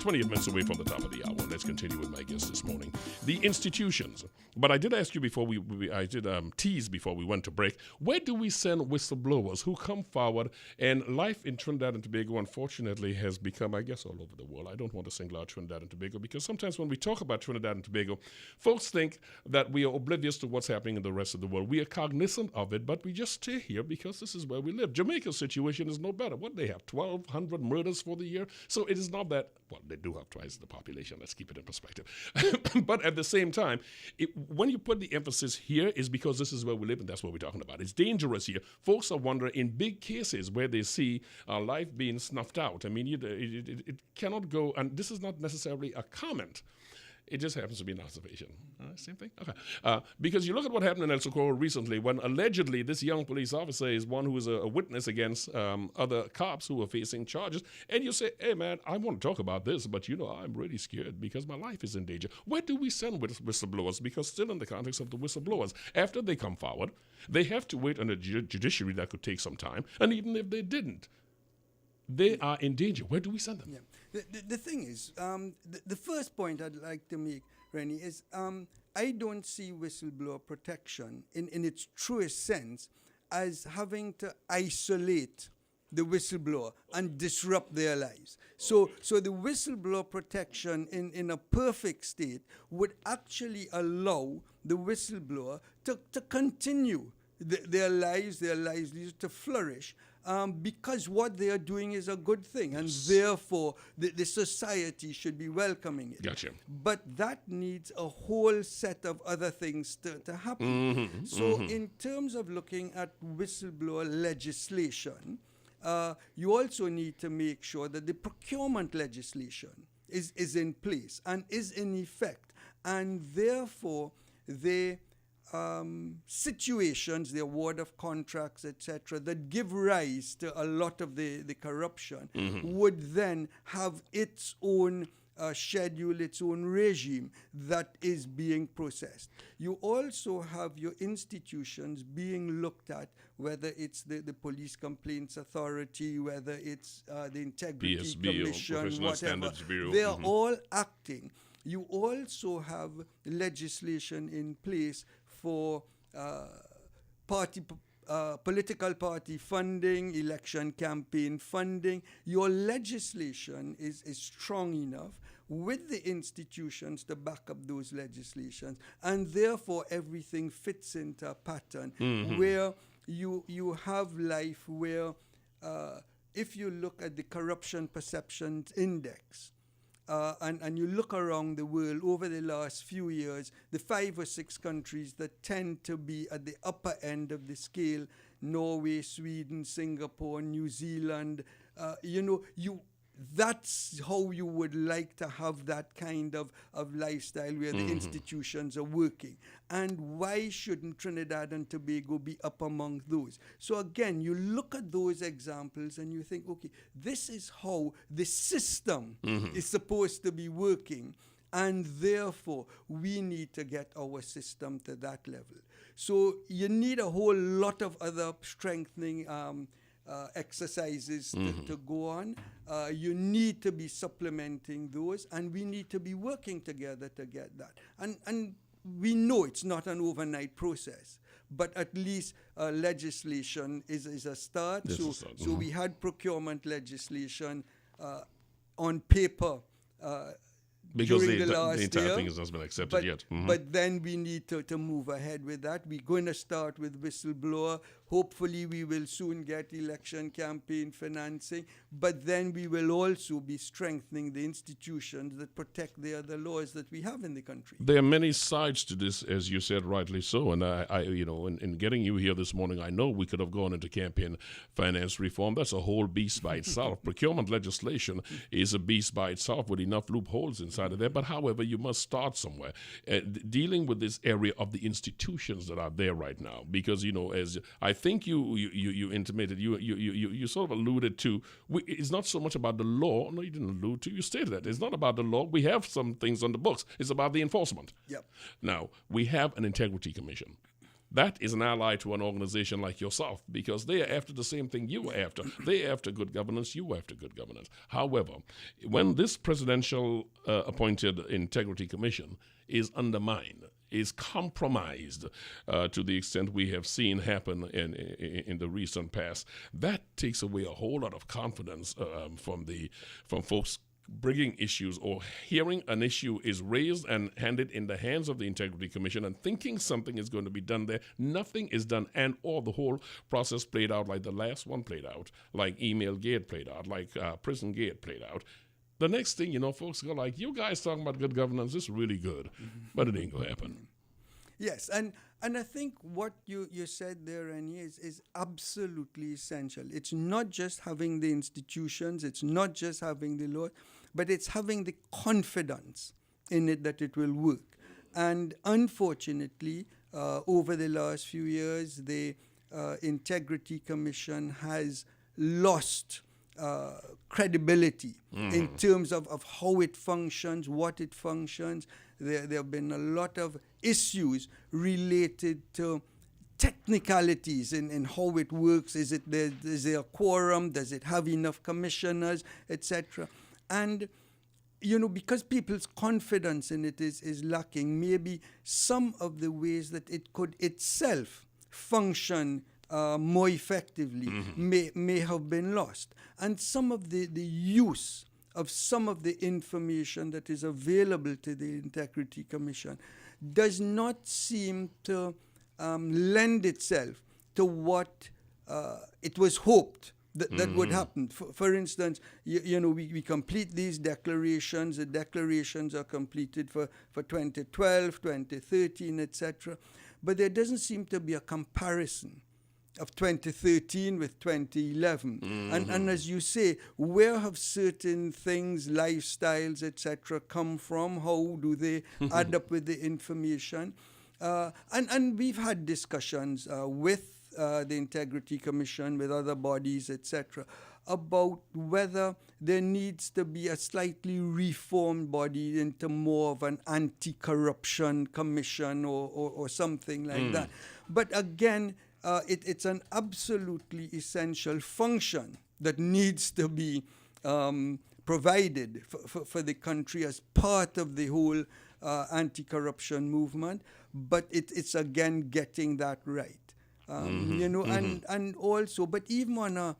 28 minutes away from the top of the hour. Let's continue with my guest this morning. The institutions. But I did ask you before I did tease before we went to break, where do we send whistleblowers who come forward? And life in Trinidad and Tobago, unfortunately, has become, I guess, all over the world. I don't want to single out Trinidad and Tobago because sometimes when we talk about Trinidad and Tobago, folks think that we are oblivious to what's happening in the rest of the world. We are cognizant of it, but we just stay here because this is where we live. Jamaica's situation is no better. What they have, 1,200 murders for the year? So it is not that, well, they do have twice the population. Let's keep it in perspective. But at the same time, when you put the emphasis here is because this is where we live and that's what we're talking about. It's dangerous here. Folks are wondering in big cases where they see life being snuffed out. I mean, it cannot go, and this is not necessarily a comment. It just happens to be an observation. Same thing? Okay. Because you look at what happened in El Socorro recently when allegedly this young police officer is one who is a witness against other cops who are facing charges. And you say, hey, man, I want to talk about this, but, I'm really scared because my life is in danger. Where do we send whistleblowers? Because still in the context of the whistleblowers, after they come forward, they have to wait on the judiciary. That could take some time. And even if they didn't, they are in danger. Where do we send them? Yeah. The thing is, the first point I'd like to make, Rennie, is I don't see whistleblower protection in its truest sense as having to isolate the whistleblower and disrupt their lives. So the whistleblower protection in a perfect state would actually allow the whistleblower to continue their lives, their livelihoods to flourish. Because what they are doing is a good thing, and therefore the society should be welcoming it. Gotcha. But that needs a whole set of other things to happen. In terms of looking at whistleblower legislation, you also need to make sure that the procurement legislation is in place and is in effect, and therefore the situations, the award of contracts, etc., that give rise to a lot of the corruption would then have its own schedule, its own regime that is being processed. You also have your institutions being looked at, whether it's the Police Complaints Authority, whether it's the Integrity PSB, Commission, whatever. They are all acting. You also have legislation in place for political party funding, election campaign funding. Your legislation is strong enough with the institutions to back up those legislations, and therefore everything fits into a pattern where you have life where if you look at the Corruption Perceptions Index, and you look around the world over the last few years, the 5 or 6 countries that tend to be at the upper end of the scale, Norway, Sweden, Singapore, New Zealand, that's how you would like to have that kind of lifestyle where the institutions are working. And why shouldn't Trinidad and Tobago be up among those? So again, you look at those examples and you think, okay, this is how the system is supposed to be working. And therefore, we need to get our system to that level. So you need a whole lot of other strengthening exercises to go on. You need to be supplementing those, and we need to be working together to get that. And we know it's not an overnight process, but at least legislation is a start. So we had procurement legislation on paper because during the last entire year, thing has not been accepted yet. But then we need to move ahead with that. We're going to start with whistleblower. Hopefully we will soon get election campaign financing, but then we will also be strengthening the institutions that protect the other laws that we have in the country. There are many sides to this, as you said, rightly so. And I in getting you here this morning, I know we could have gone into campaign finance reform. That's a whole beast by itself. Procurement legislation is a beast by itself with enough loopholes inside of there. But however, you must start somewhere dealing with this area of the institutions that are there right now, because as I think you intimated, you sort of alluded to, it's not so much about the law. No, you didn't allude to. You stated that it's not about the law. We have some things on the books. It's about the enforcement. Yep. Now we have an integrity commission. that is an ally to an organization like yourself, because they are after the same thing you are after. They are after good governance, you are after good governance. However, when this presidential appointed Integrity Commission is undermined, is compromised to the extent we have seen happen in the recent past, that takes away a whole lot of confidence from folks bringing issues or hearing an issue is raised and handed in the hands of the Integrity Commission and thinking something is going to be done there. Nothing is done, and or the whole process played out like the last one played out, like Email Gate played out, like Prison Gate played out. The next thing, folks go like, you guys talking about good governance is really good, but it ain't going to happen. Yes, and I think what you said there, Rennie, is absolutely essential. It's not just having the institutions, it's not just having the law, but it's having the confidence in it that it will work. And unfortunately, over the last few years, the Integrity Commission has lost credibility in terms of how it functions, what it functions. There have been a lot of issues related to technicalities in how it works. Is there a quorum? Does it have enough commissioners, etc.? And because people's confidence in it is lacking, maybe some of the ways that it could itself function more effectively may have been lost. And some of the use of some of the information that is available to the Integrity Commission does not seem to lend itself to what it was hoped that would happen. For instance, we complete these declarations. The declarations are completed for 2012, 2013, etc. But there doesn't seem to be a comparison of 2013 with 2011. And as you say, where have certain things, lifestyles, etc., come from? How do they add up with the information? And we've had discussions with the Integrity Commission, with other bodies, etc., about whether there needs to be a slightly reformed body into more of an anti-corruption commission or something like that. But again, it's an absolutely essential function that needs to be provided for the country as part of the whole anti-corruption movement. But it's again getting that right. And also, but even on a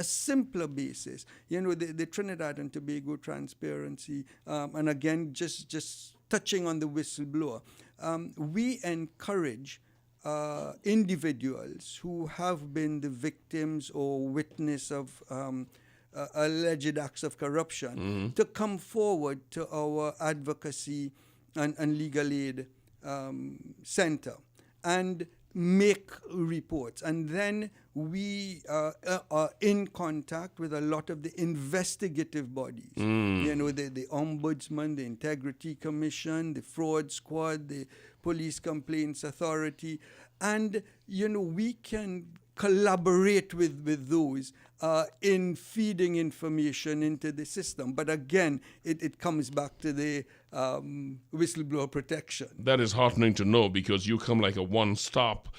simpler basis, the Trinidad and Tobago transparency, and again, just touching on the whistleblower, we encourage individuals who have been the victims or witness of alleged acts of corruption to come forward to our advocacy and legal aid center and make reports. And then we are in contact with a lot of the investigative bodies. The Ombudsman, the Integrity Commission, the Fraud Squad, the Police Complaints Authority. And, we can collaborate with those in feeding information into the system. But again, it comes back to the whistleblower protection. That is heartening to know, because you come like a one-stop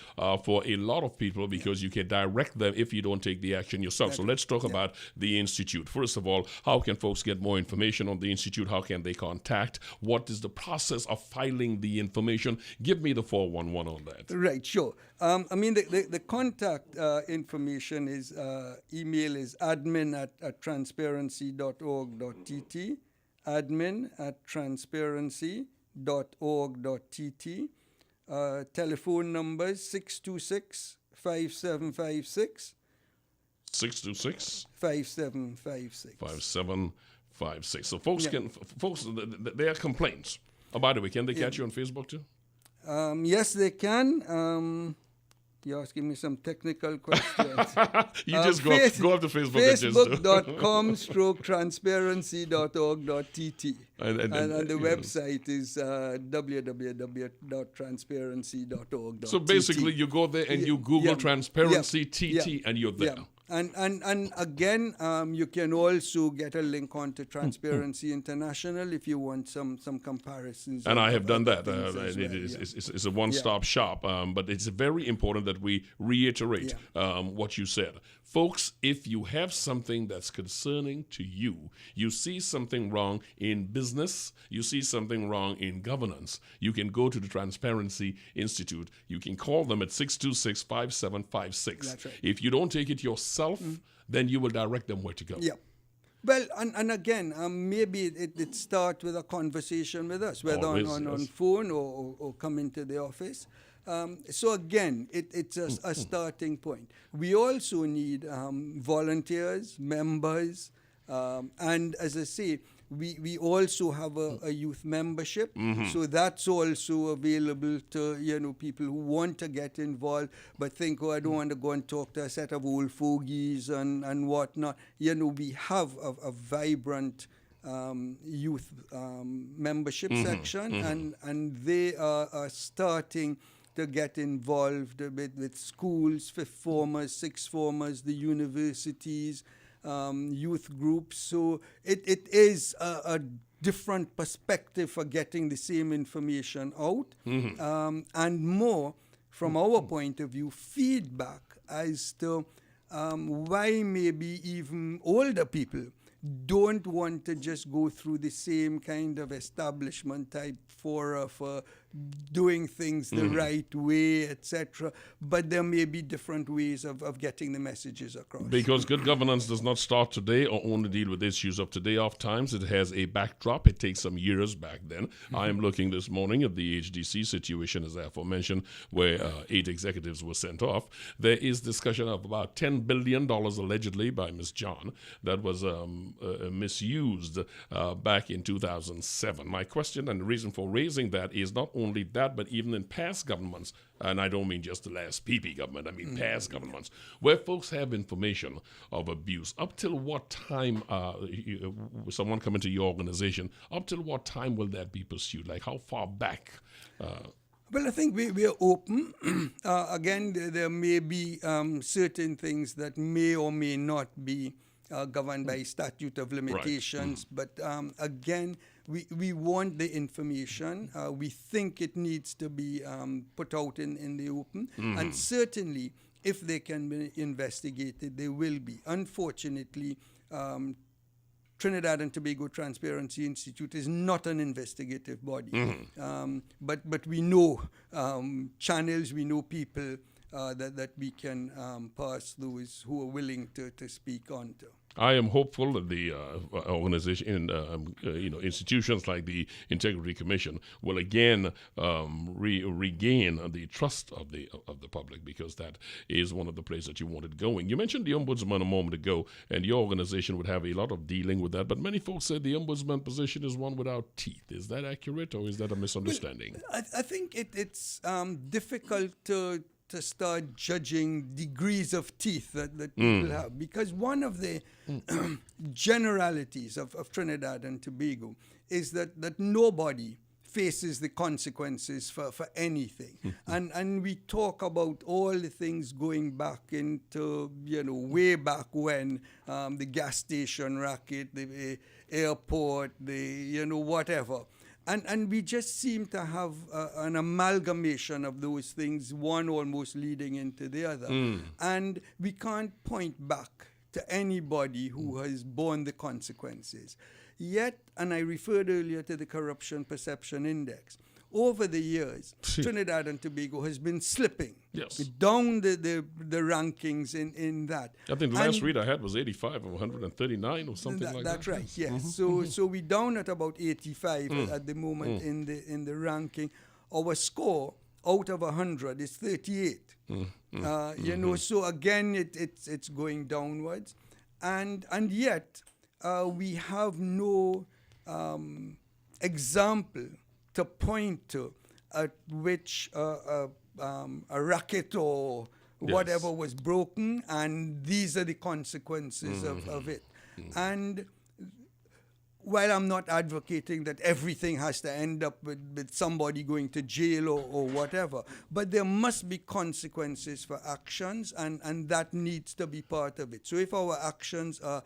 for a lot of people, because you can direct them if you don't take the action yourself. So let's talk about the Institute. First of all, how can folks get more information on the Institute? How can they contact? What is the process of filing the information? Give me the 411 on that. Right, sure. The contact information is, email is admin@transparency.org.tt, admin@transparency.org.tt. Telephone numbers 626-5756. 626? 5756. 5756. So folks there are complaints. Oh, by the way, can they catch you on Facebook too? Yes, they can. You're asking me some technical questions. You just go up to Facebook Facebook.com/transparency.org.tt. And the website is www.transparency.org.tt. So basically, you go there and you Google Transparency TT, and you're there. And again, you can also get a link onto Transparency International if you want some comparisons. And I have done that. It's a one-stop shop. But it's very important that we reiterate what you said. Folks, if you have something that's concerning to you, you see something wrong in business, you see something wrong in governance, you can go to the Transparency Institute. You can call them at 626-5756. That's right. If you don't take it yourself, then you will direct them where to go. Yeah. Well, and again, maybe it starts with a conversation with us, whether on phone or come into the office. So again, it's a starting point. We also need volunteers, members, and as I say, we also have a youth membership. So that's also available to people who want to get involved but think, I don't want to go and talk to a set of old fogies and whatnot. We have a vibrant youth membership section, and they are starting to get involved with schools, fifth formers, sixth formers, the universities, youth groups. So it is a different perspective for getting the same information out, and more, from our point of view, feedback as to why maybe even older people don't want to just go through the same kind of establishment type for doing things the right way, etc. But there may be different ways of getting the messages across. Because good governance does not start today or only deal with issues of today. Oftentimes it has a backdrop. It takes some years back then. I am looking this morning at the HDC situation, as aforementioned, where 8 executives were sent off. There is discussion of about $10 billion allegedly by Ms. John that was misused back in 2007. My question and the reason for raising that is not only that, but even in past governments, and I don't mean just the last PP government, I mean past governments, where folks have information of abuse. Up till what time, someone come into your organization, up till what time will that be pursued? Like how far back? Well, I think we are open. Again, there may be certain things that may or may not be governed by statute of limitations. Right. But again, we want the information. We think it needs to be put out in the open. And certainly, if they can be investigated, they will be. Unfortunately, Trinidad and Tobago Transparency Institute is not an investigative body. But we know channels, we know people that we can pass those who are willing to speak on to. I am hopeful that the organization, institutions like the Integrity Commission will again regain the trust of the public, because that is one of the places that you wanted going. You mentioned the Ombudsman a moment ago, and your organization would have a lot of dealing with that. But many folks say the Ombudsman position is one without teeth. Is that accurate, or is that a misunderstanding? Well, I think it's difficult to start judging degrees of teeth that people have, because one of the generalities of Trinidad and Tobago is that nobody faces the consequences for anything. And we talk about all the things going back into, way back when, the gas station racket, the airport, the, whatever. And we just seem to have an amalgamation of those things, one almost leading into the other. And we can't point back to anybody who has borne the consequences. Yet, and I referred earlier to the Corruption Perception Index, over the years, Trinidad and Tobago has been slipping down the rankings in that. I think the last read I had was 85 or 139 or something like that. That's right, yes. So we're down at about 85 at the moment in the ranking. Our score out of 100 is 38. So again, it's going downwards. And yet, we have no example to point to at which a racket or whatever was broken, and these are the consequences of it. And while I'm not advocating that everything has to end up with somebody going to jail or whatever, but there must be consequences for actions, and that needs to be part of it. So if our actions are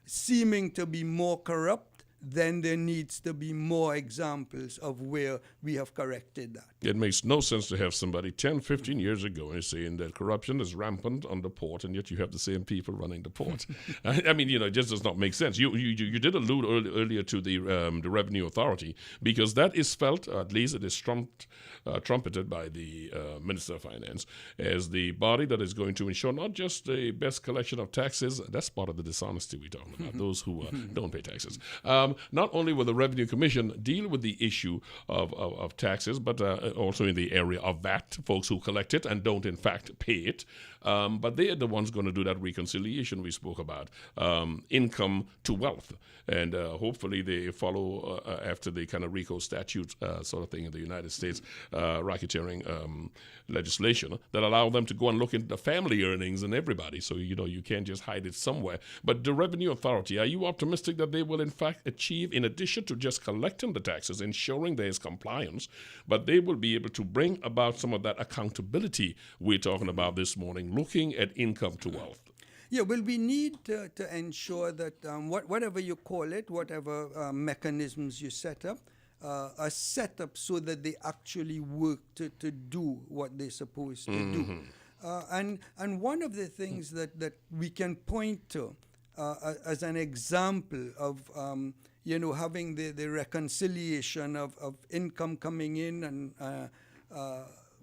seeming to be more corrupt, then there needs to be more examples of where we have corrected that. It makes no sense to have somebody 10, 15 years ago and saying that corruption is rampant on the port, and yet you have the same people running the port. I mean, it just does not make sense. You did allude earlier to the Revenue Authority, because that is felt, at least it is trumpeted by the Minister of Finance, as the body that is going to ensure not just the best collection of taxes. That's part of the dishonesty we're talking about, those who don't pay taxes. Not only will the Revenue Commission deal with the issue of taxes, but also in the area of VAT, folks who collect it and don't in fact pay it. But they are the ones going to do that reconciliation we spoke about, income to wealth. And hopefully they follow after the kind of RICO statute sort of thing in the United States, racketeering legislation that allow them to go and look into the family earnings and everybody. So, you can't just hide it somewhere. But the Revenue Authority, are you optimistic that they will in fact achieve, in addition to just collecting the taxes, ensuring there is compliance, but they will be able to bring about some of that accountability we're talking about this morning, looking at income to wealth? Yeah, well, we need to ensure that whatever you call it, whatever mechanisms you set up, are set up so that they actually work to do what they're supposed to do. And one of the things that we can point to as an example of having the reconciliation of income coming in and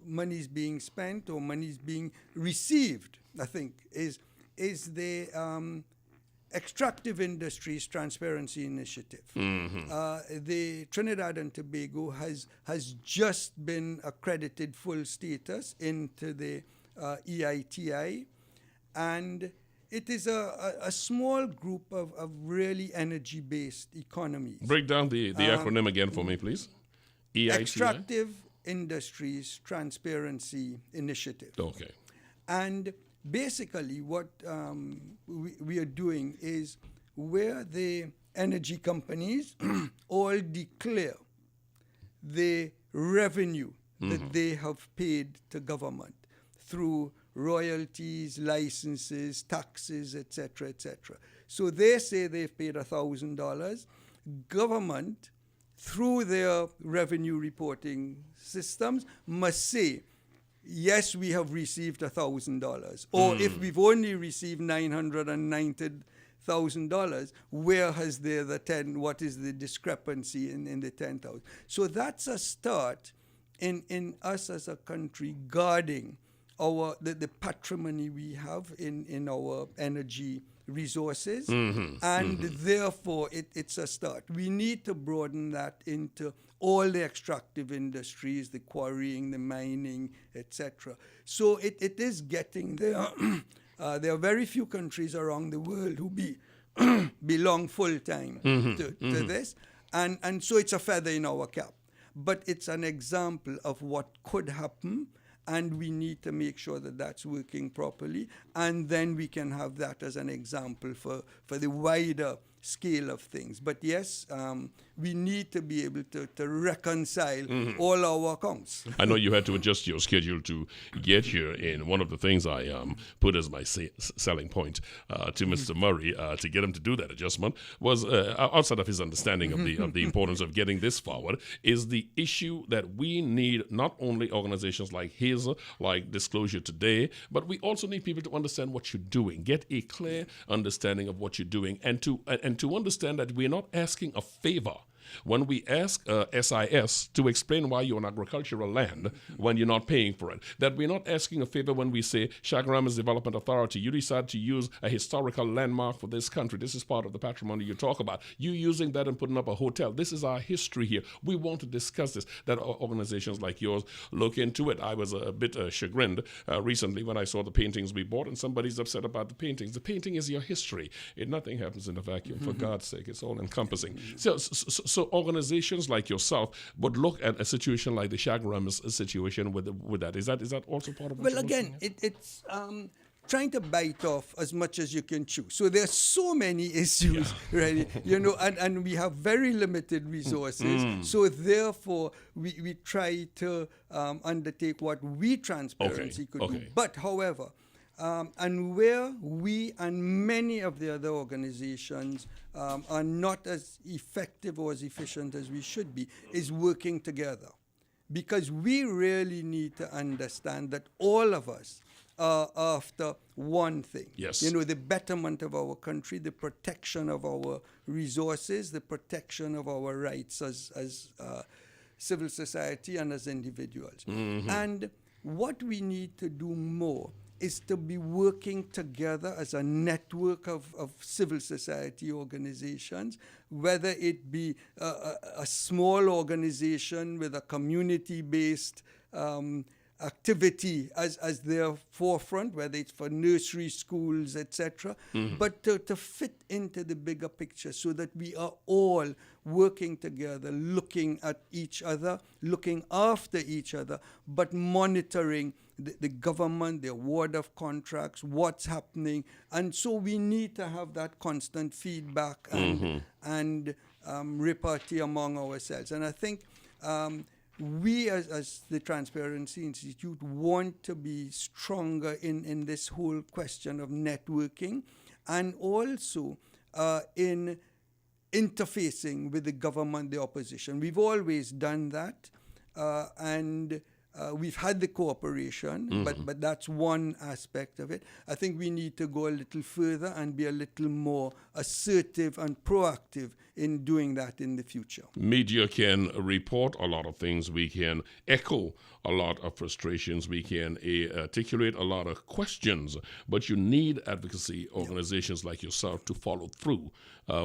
monies being spent or monies being received, I think, is the Extractive Industries Transparency Initiative. The Trinidad and Tobago has just been accredited full status into the EITI, and it is a small group of really energy-based economies. Break down the acronym again for me, please. EITI? Extractive Industries Transparency Initiative. Okay. And basically what we are doing is where the energy companies all declare the revenue that they have paid to government through royalties, licenses, taxes, etc., etc. So they say they've paid $1,000. Government, through their revenue reporting systems, must say, yes, we have received $1,000. Or if we've only received $990,000, where has there the 10? What is the discrepancy in the 10,000? So that's a start in us as a country guarding the patrimony we have in our energy resources, and therefore it's a start. We need to broaden that into all the extractive industries, the quarrying, the mining, etc. So it is getting there. There are very few countries around the world who belong full-time to this, and so it's a feather in our cap. But it's an example of what could happen, and we need to make sure that that's working properly, and then we can have that as an example for the wider scale of things. But yes, we need to be able to reconcile all our accounts. I know you had to adjust your schedule to get here, and one of the things I put as my selling point to Mr. Murray to get him to do that adjustment was, outside of his understanding of the importance of getting this forward, is the issue that we need not only organizations like his, like Disclosure Today, but we also need people to understand what you're doing, get a clear understanding of what you're doing, and to understand that we're not asking a favor when we ask SIS to explain why you're on agricultural land when you're not paying for it. That we're not asking a favor when we say, Chaguaramas Development Authority, you decide to use a historical landmark for this country. This is part of the patrimony you talk about. You using that and putting up a hotel. This is our history here. We want to discuss this. That organizations like yours look into it. I was a bit chagrined recently when I saw the paintings we bought, and somebody's upset about the paintings. The painting is your history. Nothing happens in a vacuum. For God's sake, it's all encompassing. So organizations like yourself would look at a situation like the Chaguaramas situation with that. Is that also part of what Well, again, it's trying to bite off as much as you can chew. So there's so many issues, right? And we have very limited resources. So therefore, we try to undertake what we transparency could do. But however, and where we and many of the other organizations are not as effective or as efficient as we should be, is working together. Because we really need to understand that all of us are after one thing. Yes. The betterment of our country, the protection of our resources, the protection of our rights as civil society and as individuals. And what we need to do more is to be working together as a network of civil society organizations, whether it be a small organization with a community-based activity as their forefront, whether it's for nursery schools, etc., but to fit into the bigger picture so that we are all working together, looking at each other, looking after each other, but monitoring the government, the award of contracts, what's happening. And so we need to have that constant feedback and repartee among ourselves. And I think we as the Transparency Institute want to be stronger in this whole question of networking and also in interfacing with the government, the opposition. We've always done that, and we've had the cooperation, but that's one aspect of it. I think we need to go a little further and be a little more assertive and proactive in doing that in the future. Media can report a lot of things. We can echo a lot of frustrations. We can articulate a lot of questions, but you need advocacy organizations like yourself to follow through.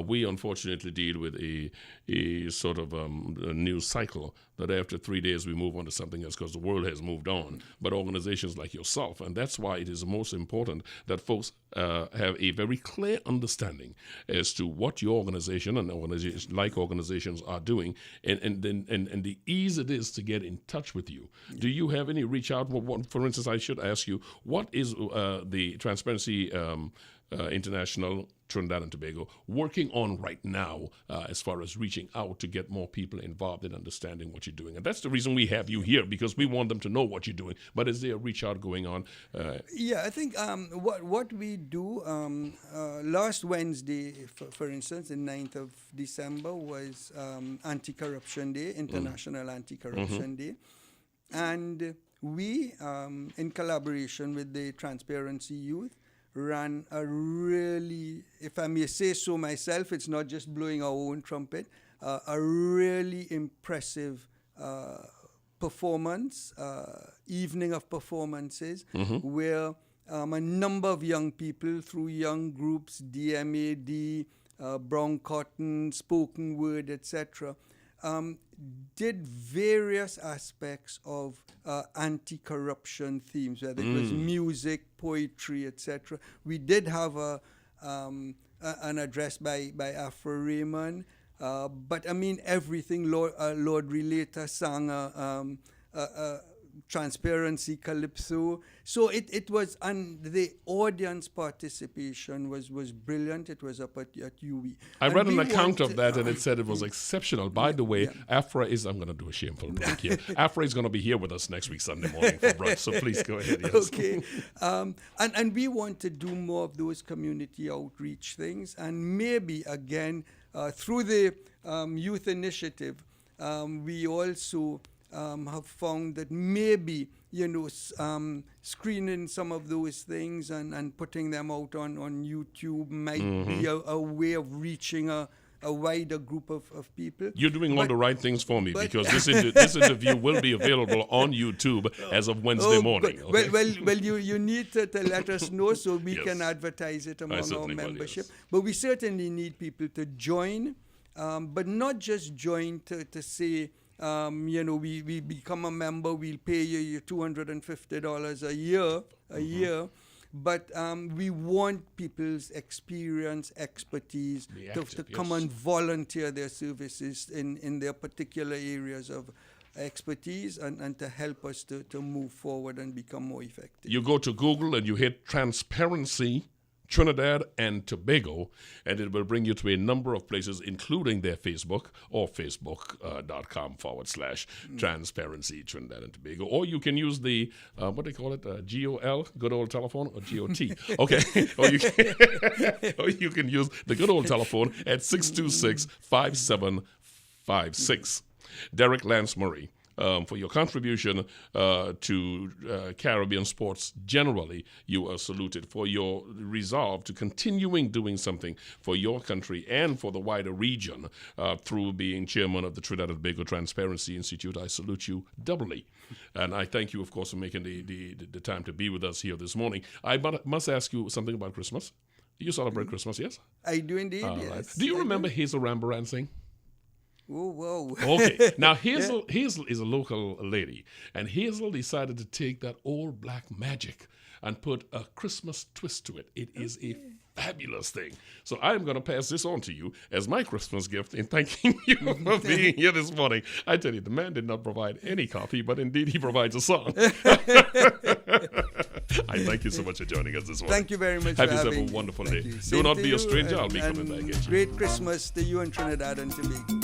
We unfortunately deal with a sort of a news cycle that after 3 days we move on to something else because the world has moved on. But organizations like yourself, and that's why it is most important that folks have a very clear understanding as to what your organization and organizations like organizations are doing, and the ease it is to get in touch with you. Do you have any reach out? For instance, I should ask you, what is the Transparency International Trinidad and Tobago working on right now as far as reaching out to get more people involved in understanding what you're doing? And that's the reason we have you here, because we want them to know what you're doing. But is there a reach out going on? Yeah, I think what we do last Wednesday, for instance, the 9th of December, was Anti-Corruption Day, International Anti-Corruption Day. And we, in collaboration with the Transparency Youth, ran a really, if I may say so myself, it's not just blowing our own trumpet, a really impressive performance, evening of performances, where a number of young people through young groups, DMAD, Brown Cotton, Spoken Word, etc., did various aspects of anti-corruption themes, whether it was music, poetry, etc. We did have an address by Afro Raymond, but I mean everything. Lord Relator sang a Transparency Calypso. So it was, and the audience participation was brilliant. It was up at UE. I read an account of that, and it said it was exceptional. By the way, Afra is, I'm going to do a shameful plug here. Afra is going to be here with us next week, Sunday morning for brunch. So please go ahead. Yes. Okay. And we want to do more of those community outreach things. And maybe, again, through the youth initiative, we also have found that maybe, screening some of those things and putting them out on YouTube might be a way of reaching a wider group of people. You're doing all the right things for me, because this interview will be available on YouTube as of Wednesday morning. Okay? Well, you need to let us know so we can advertise it among our membership. But we certainly need people to join, but not just join to say, we become a member, we'll pay you your $250 a year, but we want people's experience, expertise to come and volunteer their services in their particular areas of expertise and to help us to move forward and become more effective. You go to Google and you hit Transparency Trinidad and Tobago, and it will bring you to a number of places, including their Facebook or facebook.com/Transparency Trinidad and Tobago. Or you can use the, what do they call it, GOL, good old telephone, or GOT. Okay. Or you can use the good old telephone at 626-5756. Deryck Lance Murray, for your contribution to Caribbean sports generally, you are saluted. For your resolve to continuing doing something for your country and for the wider region through being chairman of the Trinidad and Tobago Transparency Institute, I salute you doubly. And I thank you, of course, for making the time to be with us here this morning. I must ask you something about Christmas. You celebrate Christmas, yes? I do indeed, All yes. right. Do you remember Hazel Rambaran sing? Oh, whoa. Okay. Now, Hazel is a local lady, and Hazel decided to take that old black magic and put a Christmas twist to it. It is a fabulous thing. So I'm going to pass this on to you as my Christmas gift in thanking you for being here this morning. I tell you, the man did not provide any coffee, but indeed he provides a song. I thank you so much for joining us this morning. Thank you very much Have for yourself having a wonderful me. day. Thank you. Do Same not to be you, a stranger. I'll be and coming back at you. Great Christmas to you in Trinidad and Tobago.